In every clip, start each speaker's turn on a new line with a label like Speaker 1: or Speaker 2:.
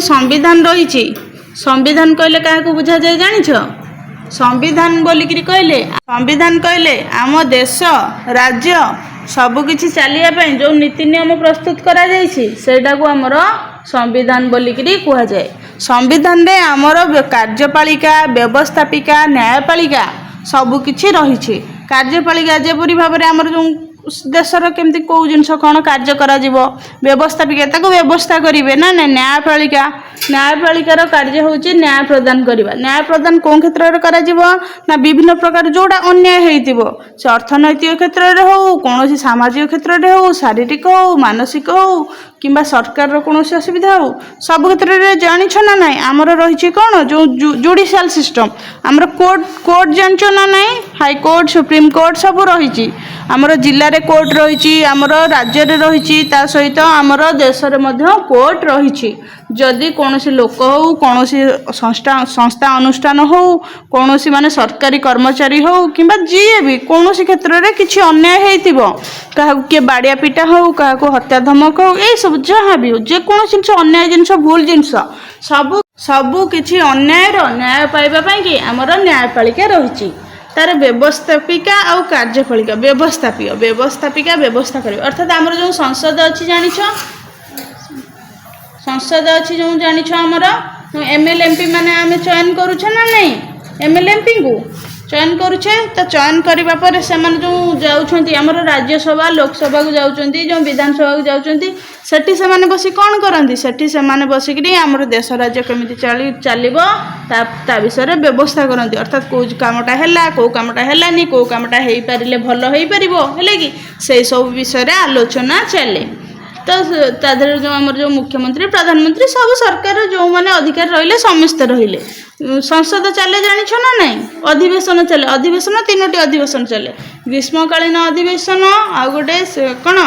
Speaker 1: संविधान रही संविधान कहले क्या बुझा जाए जानिछ संविधान बोलिकी कहले आम देश राज्य सबकिछि चलिया जो नीति नियम प्रस्तुत करा सेटा को आमर संविधान बोलिकी कह जाए। संविधान रे आमर कार्यपालिका व्यवस्थापिका न्यायपालिका सबकिछि रही। कार्यपालिका जेपरी भाव में आमर जो देशर केमती कौ जिनस कौन कार्य करा व्यवस्थापिका ताको व्यवस्था करेंगे ना न्यायपालिका न्यायपालिकार कार्य हूँ न्याय प्रदान करवा। न्याय प्रदान कौ क्षेत्र में करा ना विभिन्न प्रकार जोड़ा अन्याय हो से अर्थनैतिक क्षेत्र में हो कौन सामाजिक क्षेत्र में हो शारीरिक हो मानसिक हो कि सरकार कौन असुविधा हो सब क्षेत्र में जानिछ ना ना आमर रही कौन जो जुडिशियल सिस्टम आमर कोर्ट जानिछ ना ना हाईकोर्ट सुप्रीम कोर्ट सब रही आमर जिले में कोर्ट रही आमर राज्य रही सहित आमर देश में कोर्ट रही। जदि कौन लोक हो कौन संस्था अनुष्ठान हो कौन माने सरकारी कर्मचारी हो कि जी भी कौन क्षेत्र में किसी अन्याय क्या किए बाड़िया पिटा हो क्या हत्या धमक हो ये सब जहाँ भी हो जेकोसी जिनस अन्याय जिनस भूल जिनस सब सबू किसी अन्याय न्याय पाइबा कि आमर न्यायपालिका रही तार व्यवस्थापिका आउ कार्यपालिका व्यवस्थापिका व्यवस्था कर अर्थात आमर जो संसद अच्छी जानिछ संसद अच्छी जो जानिछ आमर एमएलए एमपी माने आमे चयन करूछे ना नहीं एमएलए एमपी को चयन करूछे तो चयन करबा पर से जो जाउछंती आमर राज्यसभा लोकसभा को जाउछंती जो विधानसभा को जाउछंती सेठी से माने बसी कौन करंती सेठी से माने बसिकरी आमर देश राज्य केमिति चलिबो ता विषय व्यवस्था करंती अर्थात को कामटा हैला को कामटा हैलानी को कामटा हेई पारिले भलो हेई परिबो हेले कि से सब विषय रे आलोचना चले। तो तादर जो आमर जो मुख्यमंत्री प्रधानमंत्री सब सरकार जो माने अधिकारी रहिले समस्त रहिले संसद चले जानिछ ना नहीं अधिवेशन चले अधिवेशन तीनोटी अधिवेशन चले ग्रीष्मकालीन अधिवेशन आउ गोटे कौन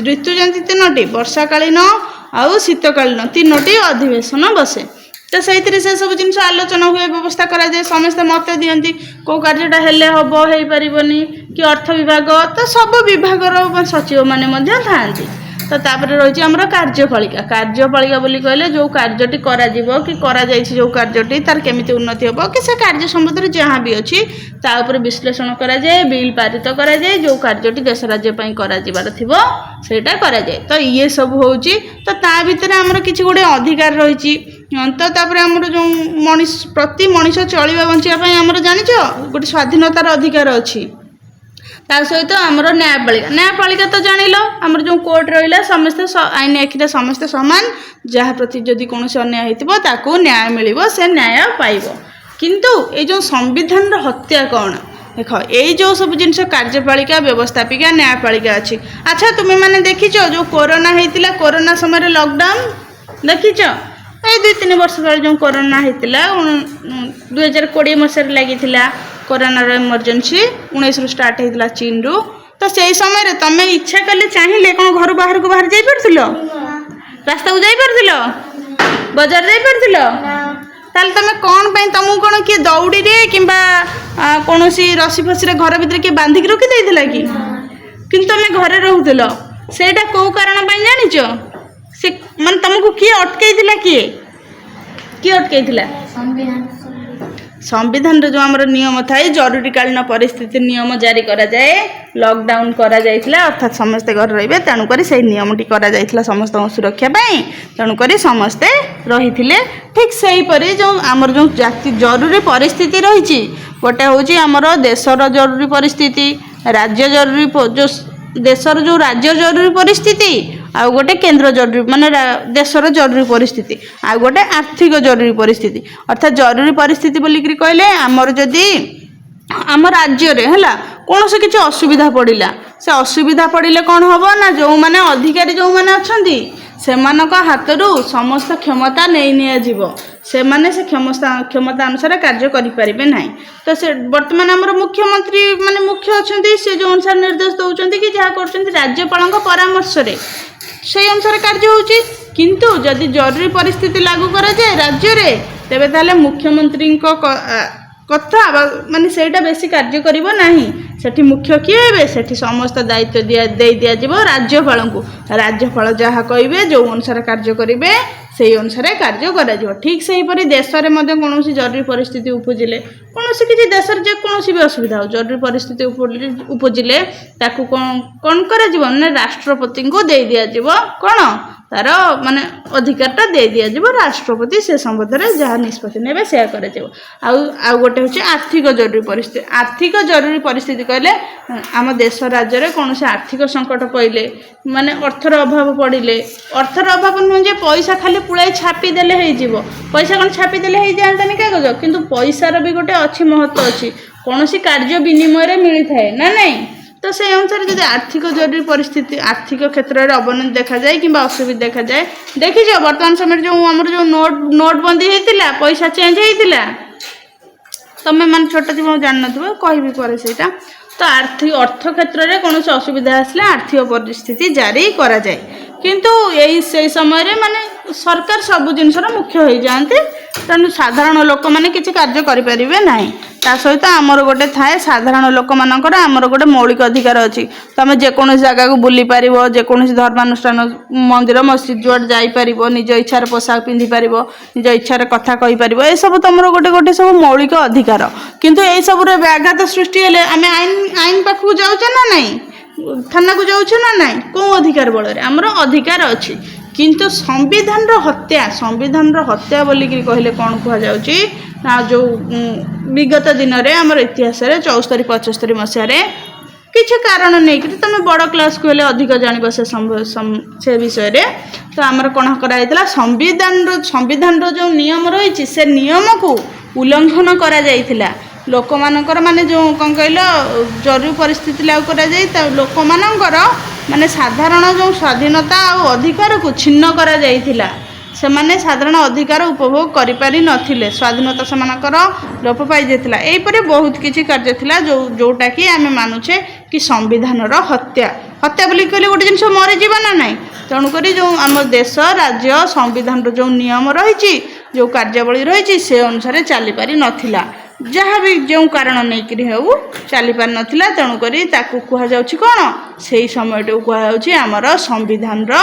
Speaker 1: ऋतुजंती तीनोटी वर्षाकालीन आउ शीतकालीन तीनोटी अधिवेशन बसे तो से सब जिन आलोचना हुए व्यवस्था करा जाए समस्त मत दियंती को कार्यटा हेले हबो हेई परिबनी कि अर्थ विभाग तो सब विभागर सचिव माने मध्य थांती। तो तापर रही आमर कार्यपालिका बोली कहले जो कार्यटी करा जीवो कि करा जाइछि जो कार्यटी तार केमिति उन्नति होबो कि से कार्य संबंध जहाँ भी अच्छी ता ऊपर विश्लेषण करा जाए बिल पारित करा जाए जो कार्यटी देश राज्य पई करा जिबार थिबो सेटा करा जाए। तो ये सब होउची तो ता भितर आमर किछि गोटे अधिकार रही तो तापर आमर जो मनीष प्रति मनीष चलिबा बंचिबा पई आमर जानिछ गोटे स्वाधीनतार अधिकार अछि ता सहित आमर न्यायपालिका तो जानिल आमर जो कोर्ट रहा समस्ते आईन आखिरे समस्ते सामान जहाँ प्रति जदि कौन अन्याय होता ताकू न्याय मिल से न्याय पाइब। किंतु ये जो संविधान हत्या कौन देख ये जो सब जिनस कार्यपालिका व्यवस्थापिका न्यायपालिका अच्छी। अच्छा तुम्हें मैंने देखीच जो कोरोना होता कोरोना समय लॉकडाउन देखीच ये 2-3 वर्ष तले जो कोरोना होता 2020 मसीह लगी कोरोनार इमरजेंसी 19 रु स्टार्ट होता चीन रु तो से समय तुम इच्छा कले चाहिए कौन घर बाहर को बाहर जापर रास्ता को जापर बजार जापर ताल तुम कौन पे तुमको कौन किए दौड़ी रे कि कौन रसी फसी घर भीतर किए बांधिक रखी देला कि तुम घरे रोला सेटा कौ कारण जानिच से मान तुमको किए अटकईला किए अटकईला संविधान जो आमर नियम थाए जरूरीकालीन परिस्थिति नियम जारी करा जाए लॉकडाउन करा जाइथिला अर्थात समस्ते घर रहिबे तेणुक से नियमटी करा जाइथिला समस्त सुरक्षा पाई तेणुक समस्ते रही ठीक से परी जो आमर जो जाति जरूरी परिस्थिति रही गोटे हूँ आमर देशर जरूरी परिस्थिति राज्य जरूरी जो देशर जो राज्य जरूरी परिस्थिति आउ गोटे केंद्र जरूरी माने देशर जरूरी परिस्थिति आउ गोटे आर्थिक जरूरी परिस्थिति अर्थात जरूरी परिस्थिति बोलिकी कहले आमर जदि आम राज्य रे हला कौन से किसी असुविधा पड़िला से असुविधा पड़िले कौन हम ना जो माने अधिकारी जो माने अछंती सेमानक हाथरू समस्त क्षमता नहीं निया जीवो से माने से क्षमता अनुसार कार्य करि परिबे नाही। तो से वर्तमान आमर मुख्यमंत्री माने मुख्य अछंती से जो अनुसार निर्देश दउचंती कि जहा करचंती राज्यपालक परामर्श रे से अनुसार कार्य होउची। किंतु जदि जरूरी परिस्थिति लागू करा जाए राज्य रे तेबे ताले मुख्यमंत्री कथा माने सेटा बेसी कार्य करिवो नाही सेठी मुख्य किए हेबे सेठी समस्त दायित्व दे दिया जीवो राज्यपाल को राज्यपाल जहाँ कहिबे जो अनुसार कार्य करिवे সেই অনুসারে କାର୍ଯ୍ୟ କରାଯିବ। ଠିକ୍ ସେହିପରି ଦେଶରେ ମଧ୍ୟ କୌଣସି ଜରୁରୀ ପରିସ୍ଥିତି ଉପୁଜିଲେ, କୌଣସି କିଛି ଦେଶରେ ଯେକୌଣସି ବି ଅସୁବିଧା ହେଉ, ଜରୁରୀ ପରିସ୍ଥିତି ଉପୁଜିଲେ ତାକୁ କ'ଣ କରାଯିବ ନା ରାଷ୍ଟ୍ରପତିଙ୍କୁ ଦେଇ ଦିଆଯିବ। କ'ଣ ତାର ମାନେ ଅଧିକାରଟା ଦେଇ ଦିଆଯିବ ରାଷ୍ଟ୍ରପତି ସେ ସମ୍ବନ୍ଧରେ ଯାହା ନିଷ୍ପତ୍ତି ନେବେ ସେୟା କରାଯିବ। ଆଉ ଗୋଟେ ହେଉଛି ଆର୍ଥିକ ଜରୁରୀ ପରିସ୍ଥିତି। ଆର୍ଥିକ ଜରୁରୀ ପରିସ୍ଥିତି କହିଲେ ଆମ ଦେଶ ରାଜ୍ୟରେ କୌଣସି ଆର୍ଥିକ ସଙ୍କଟ ପଇଲେ, ମାନେ ଅର୍ଥର ଅଭାବ ପଡ଼ିଲେ, ଅର୍ଥର ଅଭାବ ନୁହେଁ ଯେ ପଇସା ଖାଲି ପୁଳାଇ ଛାପି ଦେଲେ ହେଇଯିବ। ପଇସା କ'ଣ ଛାପି ଦେଲେ ହେଇଯାଆନ୍ତାନି କାଗଜ, କିନ୍ତୁ ପଇସାର ବି ଗୋଟେ ଅଛି ମହତ୍ଵ ଅଛି, କୌଣସି କାର୍ଯ୍ୟ ବିନିମୟରେ ମିଳିଥାଏ ନା ନାହିଁ। ତ সেই ଅନୁସାରେ ଯଦି ଆର୍ଥିକ ଜରୁରୀ ପରିସ୍ଥିତି ଆର୍ଥିକ କ୍ଷେତ୍ରରେ ଅବନତି ଦେଖାଯାଏ କିମ୍ବା ଅସୁବିଧା ଦେଖାଯାଏ, ଦେଖିଛ ବର୍ତ୍ତମାନ ସମୟରେ ଯେଉଁ ଆମର ଯେଉଁ ନୋଟବନ୍ଦୀ ହେଇଥିଲା, ପଇସା ଚେଞ୍ଜ ହେଇଥିଲା, ତମେ ମାନେ ଛୋଟ ଥିବ ଜାଣିନଥିବ, କହିବି ପରେ ସେଇଟା। ତ ଅର୍ଥ କ୍ଷେତ୍ରରେ କୌଣସି ଅସୁବିଧା ଆସିଲେ ଆର୍ଥିକ ପରିସ୍ଥିତି ଜାରି କରାଯାଏ, କିନ୍ତୁ ସେଇ ସମୟରେ ମାନେ ସରକାର ସବୁ ଜିନିଷର ମୁଖ୍ୟ ହୋଇଯାଆନ୍ତି, ତେଣୁ ସାଧାରଣ ଲୋକମାନେ କିଛି କାର୍ଯ୍ୟ କରିପାରିବେ ନାହିଁ। ତା ସହିତ ଆମର ଗୋଟେ ଥାଏ ସାଧାରଣ ଲୋକମାନଙ୍କର ଆମର ଗୋଟେ ମୌଳିକ ଅଧିକାର ଅଛି। ତମେ ଯେକୌଣସି ଜାଗାକୁ ବୁଲି ପାରିବ, ଯେକୌଣସି ଧର୍ମାନୁଷ୍ଠାନ ମନ୍ଦିର ମସଜିଦ୍ ଯୁଆଡ଼େ ଯାଇପାରିବ, ନିଜ ଇଚ୍ଛାରେ ପୋଷାକ ପିନ୍ଧିପାରିବ, ନିଜ ଇଚ୍ଛାରେ କଥା କହିପାରିବ, ଏସବୁ ତମର ଗୋଟେ ସବୁ ମୌଳିକ ଅଧିକାର। କିନ୍ତୁ ଏଇସବୁରେ ବ୍ୟାଘାତ ସୃଷ୍ଟି ହେଲେ ଆମେ ଆଇନ ପାଖକୁ ଯାଉଛେ ନା ନାହିଁ, ଥାନାକୁ ଯାଉଛୁ ନା ନାହିଁ, କେଉଁ ଅଧିକାର ବଳରେ ଆମର ଅଧିକାର ଅଛି। କିନ୍ତୁ ସମ୍ବିଧାନର ହତ୍ୟା ବୋଲିକି କହିଲେ କ'ଣ କୁହାଯାଉଛି ନା ଯେଉଁ ବିଗତ ଦିନରେ ଆମର ଇତିହାସରେ 74-75 ମସିହାରେ କିଛି କାରଣ ନେଇକରି ତମେ ବଡ଼ କ୍ଲାସ୍କୁ ହେଲେ ଅଧିକ ଜାଣିବ ସେ ବିଷୟରେ। ତ ଆମର କ'ଣ କରାଯାଇଥିଲା, ସମ୍ବିଧାନର ଯେଉଁ ନିୟମ ରହିଛି ସେ ନିୟମକୁ ଉଲ୍ଲଙ୍ଘନ କରାଯାଇଥିଲା। ଲୋକମାନଙ୍କର ମାନେ ଯେଉଁ କ'ଣ କହିଲ ଜରୁରୀ ପରିସ୍ଥିତି ଲାଗୁ କରାଯାଇ ଲୋକମାନଙ୍କର ମାନେ ସାଧାରଣ ଯେଉଁ ସ୍ୱାଧୀନତା ଆଉ ଅଧିକାରକୁ ଛିନ୍ନ କରାଯାଇଥିଲା। ସେମାନେ ସାଧାରଣ ଅଧିକାର ଉପଭୋଗ କରିପାରି ନଥିଲେ, ସ୍ୱାଧୀନତା ସେମାନଙ୍କର ଲୋପ ପାଇଯାଇଥିଲା। ଏହିପରି ବହୁତ କିଛି କାର୍ଯ୍ୟ ଥିଲା ଯେଉଁଟାକି ଆମେ ମାନୁଛେ କି ସମ୍ବିଧାନର ହତ୍ୟା ବୋଲି କହିଲେ ଗୋଟେ ଜିନିଷ ମରିଯିବ ନା ନାହିଁ। ତେଣୁକରି ଯେଉଁ ଆମ ଦେଶ ରାଜ୍ୟ ସମ୍ବିଧାନର ଯେଉଁ ନିୟମ ରହିଛି, ଯେଉଁ କାର୍ଯ୍ୟାବଳୀ ରହିଛି, ସେ ଅନୁସାରେ ଚାଲିପାରି ନଥିଲା। ଯାହା ବି ଯେଉଁ କାରଣ ନେଇକରି ହେଉ ଚାଲିପାରିନଥିଲା। ତେଣୁକରି ତାକୁ କୁହାଯାଉଛି କ'ଣ, ସେଇ ସମୟଟାକୁ କୁହାଯାଉଛି ଆମର ସମ୍ବିଧାନର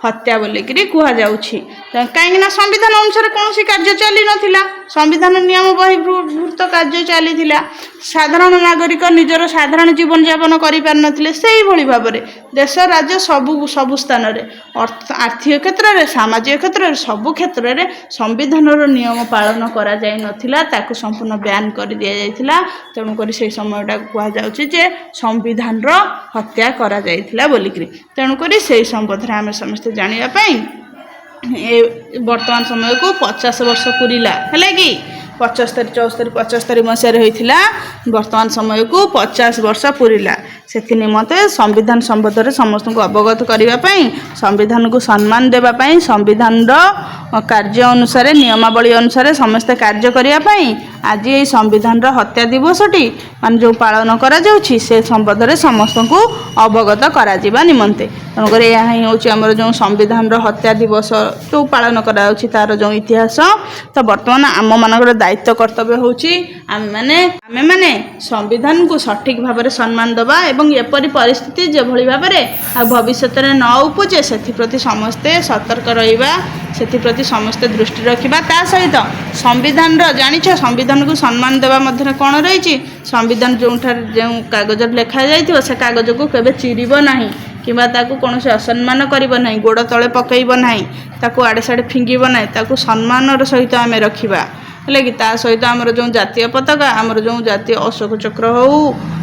Speaker 1: ହତ୍ୟା ବୋଲିକିରି କୁହାଯାଉଛି। କାହିଁକିନା ସମ୍ବିଧାନ ଅନୁସାରେ କୌଣସି କାର୍ଯ୍ୟ ଚାଲିନଥିଲା, ସମ୍ବିଧାନ ନିୟମ ବହିର୍ଭୂତ କାର୍ଯ୍ୟ ଚାଲିଥିଲା। ସାଧାରଣ ନାଗରିକ ନିଜର ସାଧାରଣ ଜୀବନଯାପନ କରିପାରିନଥିଲେ। ସେଇଭଳି ଭାବରେ ଦେଶ ରାଜ୍ୟ ସବୁ ସ୍ଥାନରେ ଆର୍ଥିକ କ୍ଷେତ୍ରରେ, ସାମାଜିକ କ୍ଷେତ୍ରରେ, ସବୁ କ୍ଷେତ୍ରରେ ସମ୍ବିଧାନର ନିୟମ ପାଳନ କରାଯାଇନଥିଲା, ତାକୁ ସମ୍ପୂର୍ଣ୍ଣ ବ୍ୟାନ୍ କରିଦିଆଯାଇଥିଲା। ତେଣୁକରି ସେହି ସମୟଟାକୁ କୁହାଯାଉଛି ଯେ ସମ୍ବିଧାନର ହତ୍ୟା କରାଯାଇଥିଲା ବୋଲିକିରି। ତେଣୁକରି ସେହି ସମ୍ବନ୍ଧରେ ଆମେ ସମସ୍ତେ ଜାଣିବା ପାଇଁ ବର୍ତ୍ତମାନ ସମୟକୁ 50 ବର୍ଷ ପୁରିଲା, ହେଲା କି 75 ମସିହାରେ ହୋଇଥିଲା, ବର୍ତ୍ତମାନ ସମୟକୁ 50 ବର୍ଷ ପୁରିଲା। ସେଥି ନିମନ୍ତେ ସମ୍ବିଧାନ ସମ୍ବନ୍ଧରେ ସମସ୍ତଙ୍କୁ ଅବଗତ କରିବା ପାଇଁ, ସମ୍ବିଧାନକୁ ସମ୍ମାନ ଦେବା ପାଇଁ, ସମ୍ବିଧାନର କାର୍ଯ୍ୟ ଅନୁସାରେ ନିୟମାବଳୀ ଅନୁସାରେ ସମସ୍ତେ କାର୍ଯ୍ୟ କରିବା ପାଇଁ ଆଜି ଏହି ସମ୍ବିଧାନର ହତ୍ୟା ଦିବସଟି ମାନେ ଯେଉଁ ପାଳନ କରାଯାଉଛି ସେ ସମ୍ବନ୍ଧରେ ସମସ୍ତଙ୍କୁ ଅବଗତ କରାଯିବା ନିମନ୍ତେ। ତେଣୁକରି ଏହା ହିଁ ହେଉଛି ଆମର ଯେଉଁ ସମ୍ବିଧାନର ହତ୍ୟା ଦିବସ ଯେଉଁ ପାଳନ କରାଯାଉଛି ତାର ଯେଉଁ ଇତିହାସ। ତ ବର୍ତ୍ତମାନ ଆମମାନଙ୍କର ଦାୟିତ୍ୱ କର୍ତ୍ତବ୍ୟ ହେଉଛି ଆମେମାନେ ସମ୍ବିଧାନକୁ ସଠିକ୍ ଭାବରେ ସମ୍ମାନ ଦେବା ଏବଂ ଏପରି ପରିସ୍ଥିତି ଯେଭଳି ଭାବରେ ଆଉ ଭବିଷ୍ୟତରେ ନ ଉପୁଜେ ସେଥିପ୍ରତି ସମସ୍ତେ ସତର୍କ ରହିବା, ସେଥିପ୍ରତି ସମସ୍ତେ ଦୃଷ୍ଟି ରଖିବା। ତା ସହିତ ସମ୍ବିଧାନର ଜାଣିଛ ସମ୍ବିଧାନକୁ ସମ୍ମାନ ଦେବା ମଧ୍ୟରେ କ'ଣ ରହିଛି, ସମ୍ବିଧାନ ଯେଉଁଠାରେ ଯେଉଁ କାଗଜରେ ଲେଖାଯାଇଥିବ ସେ କାଗଜକୁ କେବେ ଚିରିବ ନାହିଁ କିମ୍ବା ତାକୁ କୌଣସି ଅସମ୍ମାନ କରିବ ନାହିଁ, ଗୋଡ଼ ତଳେ ପକାଇବ ନାହିଁ, ତାକୁ ଆଡ଼େ ସାଡ଼େ ଫିଙ୍ଗିବ ନାହିଁ, ତାକୁ ସମ୍ମାନର ସହିତ ଆମେ ରଖିବା, ହେଲେ କି। ତା ସହିତ ଆମର ଯେଉଁ ଜାତୀୟ ପତାକା, ଆମର ଯେଉଁ ଜାତୀୟ ଅଶୋକ ଚକ୍ର ହେଉ,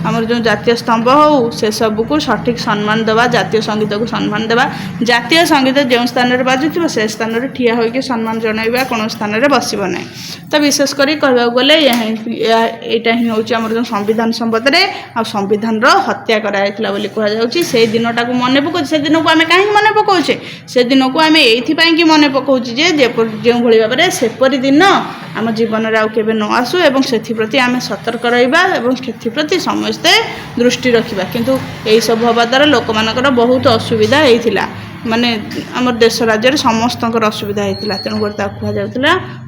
Speaker 1: ଆମର ଯେଉଁ ଜାତୀୟ ସ୍ତମ୍ଭ ହେଉ, ସେସବୁକୁ ସଠିକ୍ ସମ୍ମାନ ଦେବା, ଜାତୀୟ ସଙ୍ଗୀତକୁ ସମ୍ମାନ ଦେବା। ଜାତୀୟ ସଙ୍ଗୀତ ଯେଉଁ ସ୍ଥାନରେ ବାଜୁଥିବ ସେ ସ୍ଥାନରେ ଠିଆ ହୋଇକି ସମ୍ମାନ ଜଣାଇବା, କୌଣସି ସ୍ଥାନରେ ବସିବ ନାହିଁ। ତ ବିଶେଷ କରି କହିବାକୁ ଗଲେ ଏଇଟା ହିଁ ହେଉଛି ଆମର ଯେଉଁ ସମ୍ବିଧାନ ସମ୍ବନ୍ଧରେ ଆଉ ସମ୍ବିଧାନର ହତ୍ୟା କରାଯାଇଥିଲା ବୋଲି କୁହାଯାଉଛି। ସେଇ ଦିନଟାକୁ ମନେ ପକାଉଛି। ସେଦିନକୁ ଆମେ କାହିଁକି ମନେ ପକାଉଛେ, ସେଦିନକୁ ଆମେ ଏଇଥିପାଇଁକି ମନେ ପକାଉଛୁ ଯେ ଯେଉଁଭଳି ଭାବରେ ସେପରି ଦିନ ଆମ ଜୀବନରେ ଆଉ କେବେ ନ ଆସୁ ଏବଂ ସେଥିପ୍ରତି ଆମେ ସତର୍କ ରହିବା ଏବଂ ସେଥିପ୍ରତି ସମସ୍ତେ ଦୃଷ୍ଟି ରଖିବା। କିନ୍ତୁ ଏହିସବୁ ହେବା ଦ୍ୱାରା ଲୋକମାନଙ୍କର ବହୁତ ଅସୁବିଧା ହେଇଥିଲା। ମାନେ ଆମର ଦେଶ ରାଜ୍ୟରେ ସମସ୍ତଙ୍କର ଅସୁବିଧା ହେଇଥିଲା। ତେଣୁକରି ତାକୁ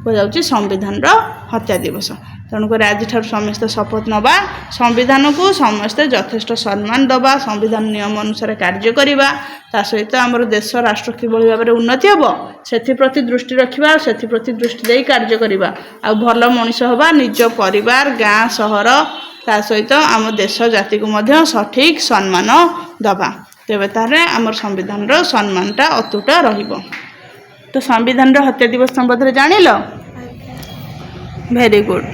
Speaker 1: କୁହାଯାଉଛି ସମ୍ବିଧାନର ହତ୍ୟା ଦିବସ। ତେଣୁକରି ଆଜିଠାରୁ ସମସ୍ତେ ଶପଥ ନେବା, ସମ୍ବିଧାନକୁ ସମସ୍ତେ ଯଥେଷ୍ଟ ସମ୍ମାନ ଦେବା, ସମ୍ବିଧାନ ନିୟମ ଅନୁସାରେ କାର୍ଯ୍ୟ କରିବା। ତା ସହିତ ଆମର ଦେଶ ରାଷ୍ଟ୍ର କିଭଳି ଭାବରେ ଉନ୍ନତି ହେବ ସେଥିପ୍ରତି ଦୃଷ୍ଟି ରଖିବା, ସେଥିପ୍ରତି ଦୃଷ୍ଟି ଦେଇ କାର୍ଯ୍ୟ କରିବା। ଆଉ ଭଲ ମଣିଷ ହେବା, ନିଜ ପରିବାର, ଗାଁ, ସହର, ତା ସହିତ ଆମ ଦେଶ ଜାତିକୁ ମଧ୍ୟ ସଠିକ୍ ସମ୍ମାନ ଦେବା। ତେବେ ତାହେଲେ ଆମର ସମ୍ବିଧାନର ସମ୍ମାନଟା ଅତୁଟ ରହିବ। ତ ସମ୍ବିଧାନର ହତ୍ୟା ଦିବସ ସମ୍ବନ୍ଧରେ ଜାଣିଲ? Very good.